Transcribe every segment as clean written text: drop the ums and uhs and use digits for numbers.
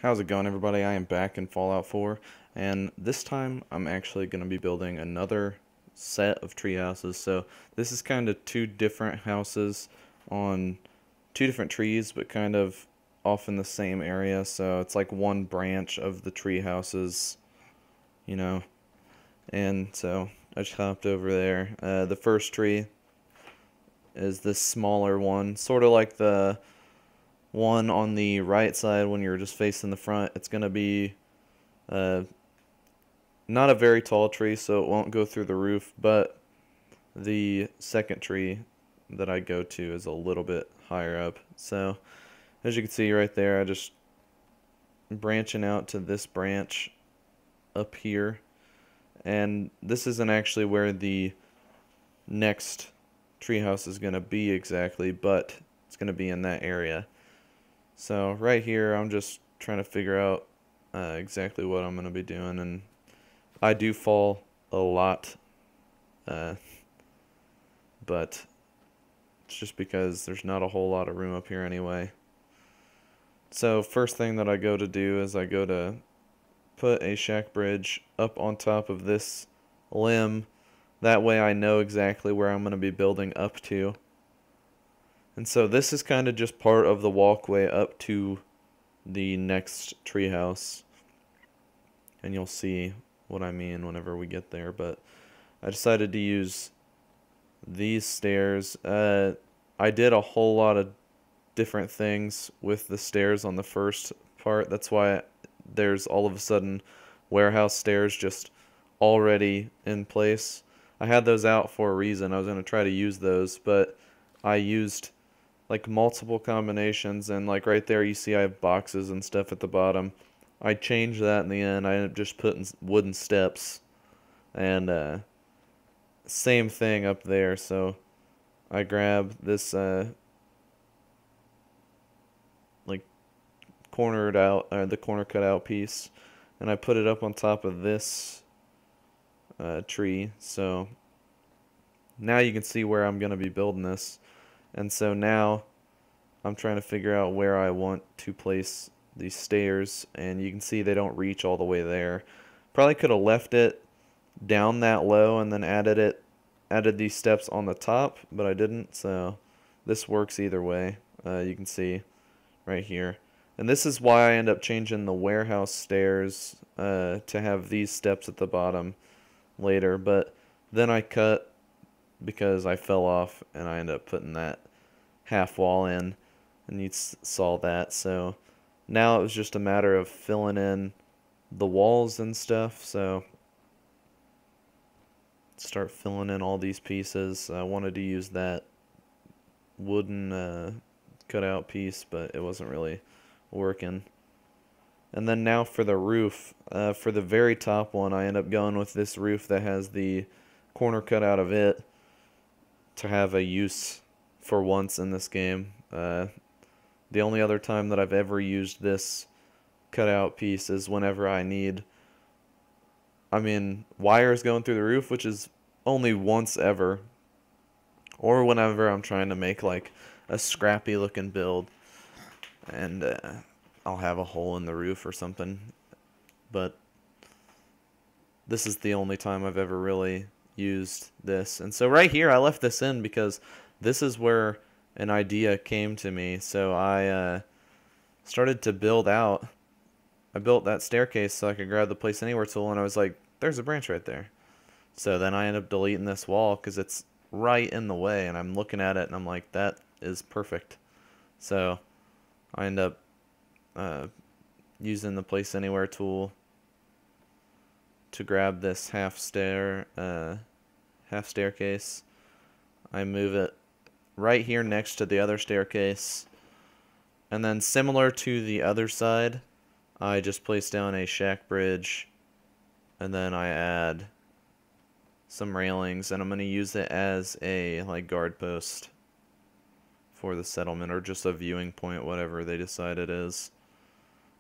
How's it going, everybody? I am back in Fallout 4, and this time I'm actually going to be building another set of tree houses. So this is kind of two different houses on two different trees, but kind of off in the same area. So it's like one branch of the tree houses, you know. And so I just hopped over there. The first tree is this smaller one, sort of like the one on the right side when you're just facing the front. It's going to be uh, not a very tall tree, so it won't go through the roof, but the second tree that I go to is a little bit higher up. So as you can see right there, I just branching out to this branch up here. And this isn't actually where the next treehouse is going to be exactly, but it's going to be in that area. So right here, I'm just trying to figure out exactly what I'm going to be doing, and I do fall a lot, uh, but it's just because there's not a whole lot of room up here anyway. So first thing that I go to do is I go to put a shack bridge up on top of this limb. That way I know exactly where I'm going to be building up to. And so this is kind of just part of the walkway up to the next treehouse. And you'll see what I mean whenever we get there. But I decided to use these stairs. I did a whole lot of different things with the stairs on the first part. That's why there's all of a sudden warehouse stairs just already in place. I had those out for a reason. I was going to try to use those, but I used like multiple combinations, and like right there you see I have boxes and stuff at the bottom. I changed that in the end. I ended up just putting wooden steps, and same thing up there. So I grab this like cornered out, the corner cut out piece, and I put it up on top of this tree. So now you can see where I'm going to be building this. And so now I'm trying to figure out where I want to place these stairs, and you can see they don't reach all the way there. Probably could have left it down that low and then added these steps on the top, but I didn't. So this works either way. You can see right here. And this is why I end up changing the warehouse stairs to have these steps at the bottom later. But then I cut because I fell off, and I ended up putting that half wall in, and you saw that. So now it was just a matter of filling in the walls and stuff. So start filling in all these pieces. I wanted to use that wooden cutout piece, but it wasn't really working. And then now for the roof, for the very top one, I end up going with this roof that has the corner cut out of it to have a use for once in this game. The only other time that I've ever used this cutout piece is whenever I need, wires going through the roof, which is only once ever, or whenever I'm trying to make like a scrappy looking build, and I'll have a hole in the roof or something. But this is the only time I've ever really used this. And so right here I left this in because this is where an idea came to me. So I started to build out. I built that staircase so I could grab the place anywhere tool, and I was like, there's a branch right there. So then I ended up deleting this wall because it's right in the way, and I'm looking at it and I'm like, that is perfect. So I end up using the place anywhere tool to grab this half staircase. I move it right here next to the other staircase, and then similar to the other side, I just place down a shack bridge, and then I add some railings, and I'm going to use it as a like guard post for the settlement, or just a viewing point, whatever they decide it is.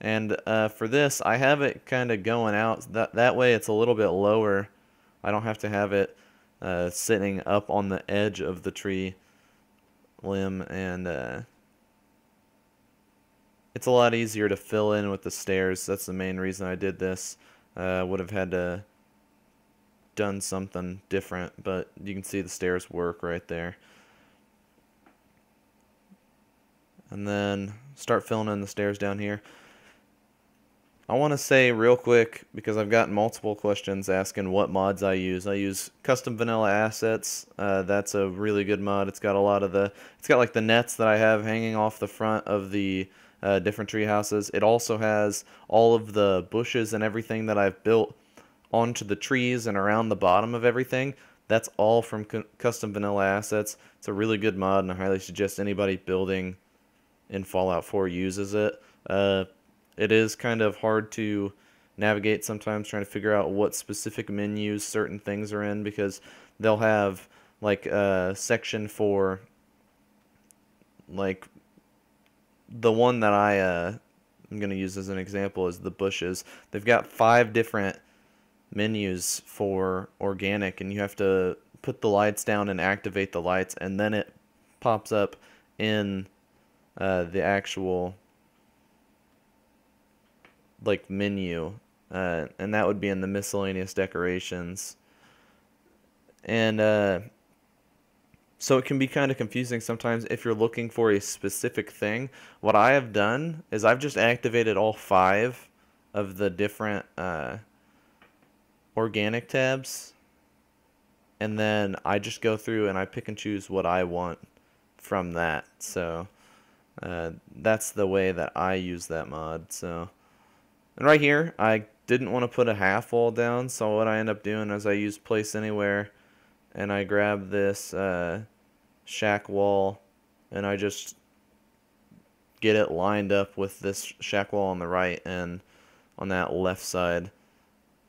And for this, I have it kind of going out. That way it's a little bit lower. I don't have to have it sitting up on the edge of the tree limb, and it's a lot easier to fill in with the stairs. That's the main reason I did this. Would have had to done something different, but you can see the stairs work right there. And then start filling in the stairs down here. I want to say real quick, because I've gotten multiple questions asking what mods I use. I use custom vanilla assets. That's a really good mod. It's got a lot of it's got like the nets that I have hanging off the front of the different tree houses. It also has all of the bushes and everything that I've built onto the trees and around the bottom of everything. That's all from custom vanilla assets. It's a really good mod, and I highly suggest anybody building in Fallout 4 uses it. It is kind of hard to navigate sometimes, trying to figure out what specific menus certain things are in, because they'll have like a section for, like, the one that I'm going to use as an example is the bushes. They've got 5 different menus for organic, and you have to put the lights down and activate the lights, and then it pops up in the actual like menu, and that would be in the miscellaneous decorations. And so it can be kind of confusing sometimes if you're looking for a specific thing. What I have done is I've just activated all 5 of the different organic tabs, and then I just go through and I pick and choose what I want from that. So that's the way that I use that mod. So, and right here, I didn't want to put a half wall down, so what I end up doing is I use place anywhere, and I grab this shack wall, and I just get it lined up with this shack wall on the right and on that left side,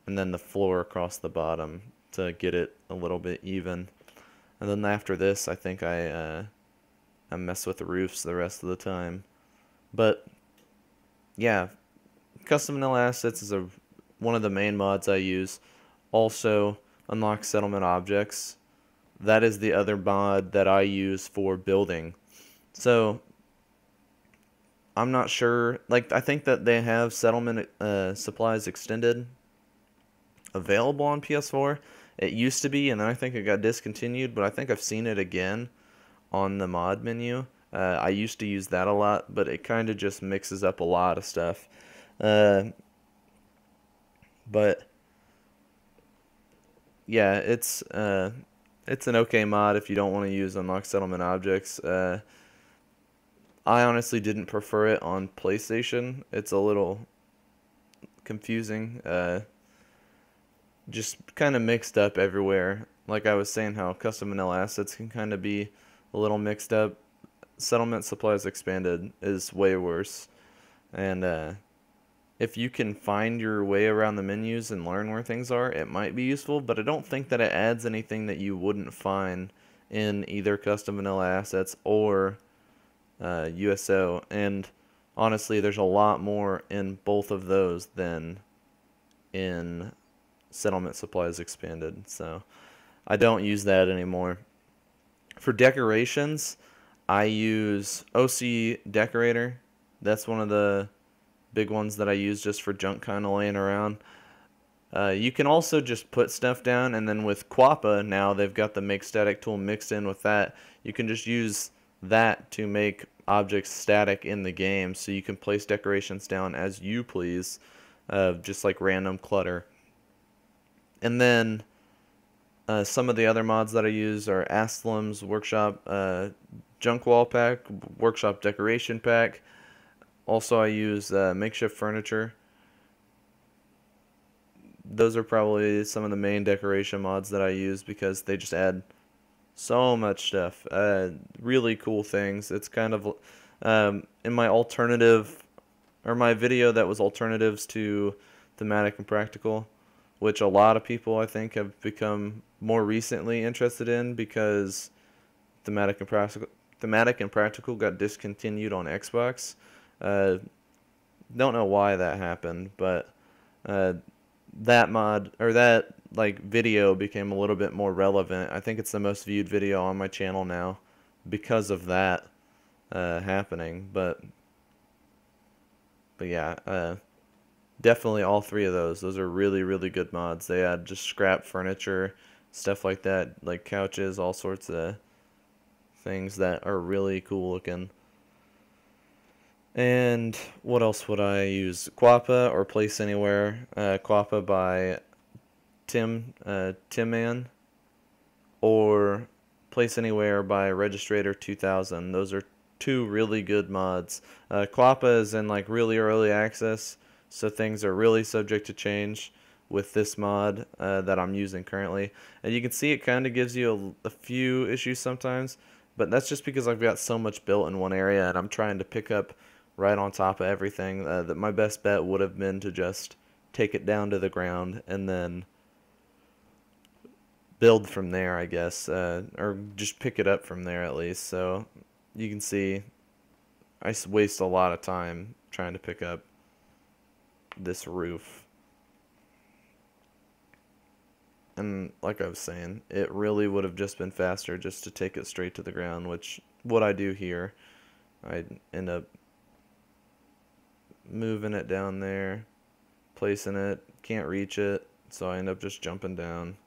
and then the floor across the bottom to get it a little bit even. And then after this, I think I mess with the roofs the rest of the time. But yeah, custom vanilla assets is one of the main mods I use. Also, unlock settlement objects. That is the other mod that I use for building. So I'm not sure, like, I think that they have settlement supplies extended available on PS4. It used to be, and then I think it got discontinued, but I think I've seen it again on the mod menu. I used to use that a lot, but it kind of just mixes up a lot of stuff. But yeah, it's an okay mod if you don't want to use unlock settlement objects. I honestly didn't prefer it on PlayStation. It's a little confusing. Just kind of mixed up everywhere. Like I was saying, how custom vanilla assets can kind of be a little mixed up. Settlement supplies expanded is way worse. And if you can find your way around the menus and learn where things are, it might be useful, but I don't think that it adds anything that you wouldn't find in either custom vanilla assets or USO. And honestly, there's a lot more in both of those than in settlement supplies expanded. So I don't use that anymore. For decorations, I use OC Decorator. That's one of the big ones that I use just for junk kind of laying around. You can also just put stuff down, and then with Quappa now they've got the make static tool mixed in with that. You can just use that to make objects static in the game, so you can place decorations down as you please, just like random clutter. And then some of the other mods that I use are Aslam's Workshop Junk Wall Pack, Workshop Decoration Pack. Also, I use Makeshift Furniture. Those are probably some of the main decoration mods that I use because they just add so much stuff. Really cool things. It's kind of in my alternative, or my video that was alternatives to Thematic and Practical, which a lot of people I think have become more recently interested in because Thematic and Practical got discontinued on Xbox. Don't know why that happened, but that mod, or that like video, became a little bit more relevant. I think it's the most viewed video on my channel now because of that happening. But But yeah, definitely all three of those. Those are really, really good mods. They add just scrap furniture, stuff like that, like couches, all sorts of things that are really cool looking. And what else would I use? Quappa or Place Anywhere. Quappa by Tim Man, or Place Anywhere by Registrator 2000. Those are two really good mods. Quappa is in like really early access, so things are really subject to change with this mod that I'm using currently. And you can see it kind of gives you a few issues sometimes, but that's just because I've got so much built in one area and I'm trying to pick up right on top of everything. That my best bet would have been to just take it down to the ground and then build from there, I guess, or just pick it up from there at least. So you can see I waste a lot of time trying to pick up this roof. And like I was saying, it really would have just been faster just to take it straight to the ground, which what I do here. I end up moving it down there, placing it, can't reach it, so I end up just jumping down.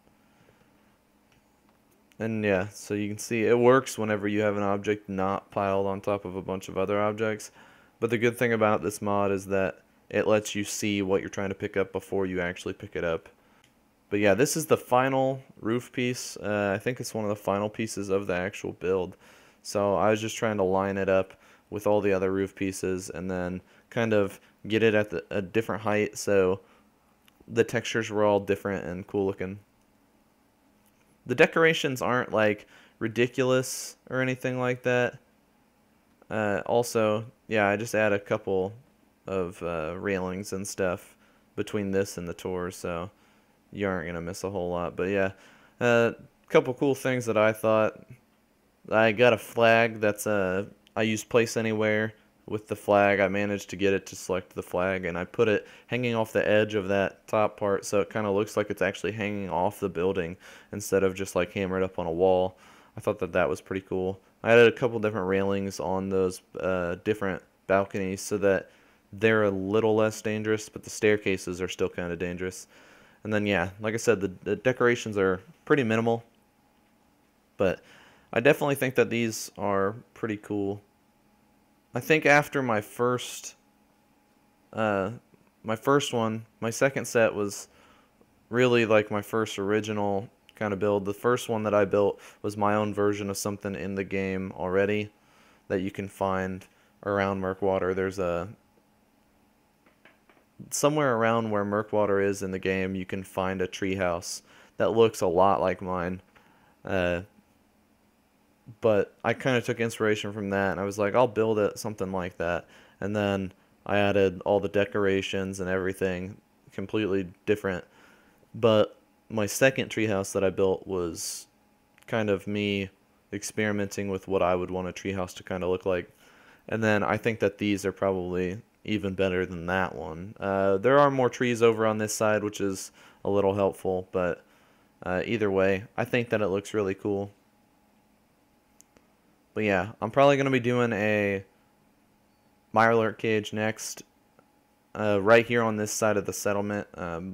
And yeah, so you can see it works whenever you have an object not piled on top of a bunch of other objects. But the good thing about this mod is that it lets you see what you're trying to pick up before you actually pick it up. But yeah, this is the final roof piece. I think it's one of the final pieces of the actual build. So I was just trying to line it up with all the other roof pieces and then kind of get it at a different height so the textures were all different and cool looking. The decorations aren't like ridiculous or anything like that. Also, yeah, I just add a couple of railings and stuff between this and the tour, so you aren't gonna miss a whole lot. But yeah, a couple cool things that I thought. I got a flag that's I use Place Anywhere with the flag. I managed to get it to select the flag, and I put it hanging off the edge of that top part, so it kind of looks like it's actually hanging off the building instead of just like hammered up on a wall. I thought that was pretty cool. I added a couple different railings on those different balconies so that they're a little less dangerous, but the staircases are still kind of dangerous. And then yeah, like I said, the decorations are pretty minimal, but I definitely think that these are pretty cool. I think after uh, my first one, my second set was really like my first original kind of build. The first one that I built was my own version of something in the game already that you can find around Murkwater. There's a somewhere around where Murkwater is in the game, you can find a treehouse that looks a lot like mine. Uh, but I kind of took inspiration from that, and I was like, I'll build it something like that. And then I added all the decorations and everything completely different. But my second treehouse that I built was kind of me experimenting with what I would want a treehouse to kind of look like. And then I think that these are probably even better than that one. There are more trees over on this side, which is a little helpful, but either way, I think that it looks really cool. But yeah, I'm probably going to be doing a Mirelurk cage next, right here on this side of the settlement,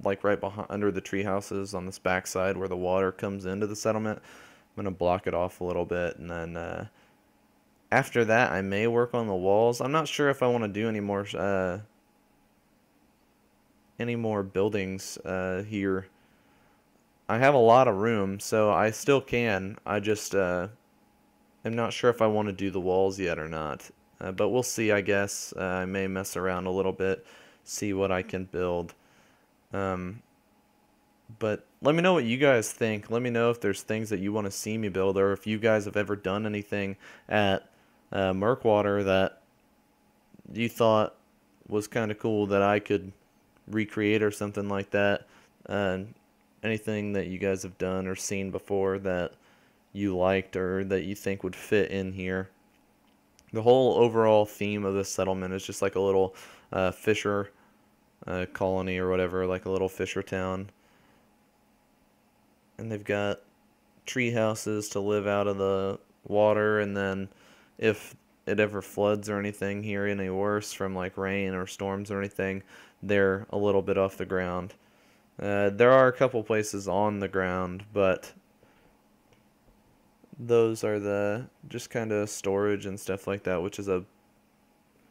like right behind under the tree houses on this back side where the water comes into the settlement. I'm going to block it off a little bit, and then after that I may work on the walls. I'm not sure if I want to do any more buildings here. I have a lot of room, so I still can. I just I'm not sure if I want to do the walls yet or not. But we'll see, I guess. I may mess around a little bit, see what I can build. But let me know what you guys think. Let me know if there's things that you want to see me build, or if you guys have ever done anything at Murkwater that you thought was kind of cool that I could recreate or something like that. Anything that you guys have done or seen before that you liked or that you think would fit in here. The whole overall theme of this settlement is just like a little fisher colony or whatever, like a little fisher town. And they've got tree houses to live out of the water, and then if it ever floods or anything here any worse from like rain or storms or anything, they're a little bit off the ground. There are a couple places on the ground, but those are the just kind of storage and stuff like that, which is a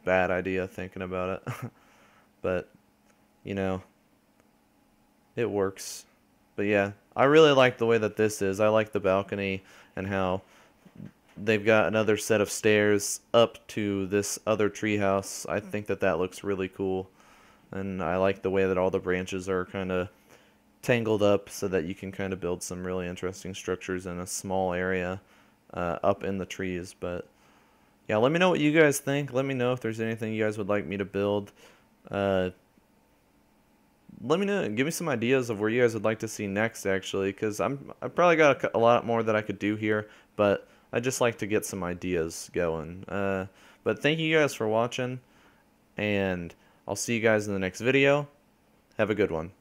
bad idea thinking about it. But, you know, it works. But yeah, I really like the way that this is. I like the balcony and how they've got another set of stairs up to this other treehouse. I think that that looks really cool. And I like the way that all the branches are kind of tangled up so that you can kind of build some really interesting structures in a small area up in the trees. But yeah, let me know what you guys think. Let me know if there's anything you guys would like me to build. Uh, Let me know. Give me some ideas of where you guys would like to see next, actually, because I probably got a lot more that I could do here, but I just like to get some ideas going. But thank you guys for watching, and I'll see you guys in the next video. Have a good one.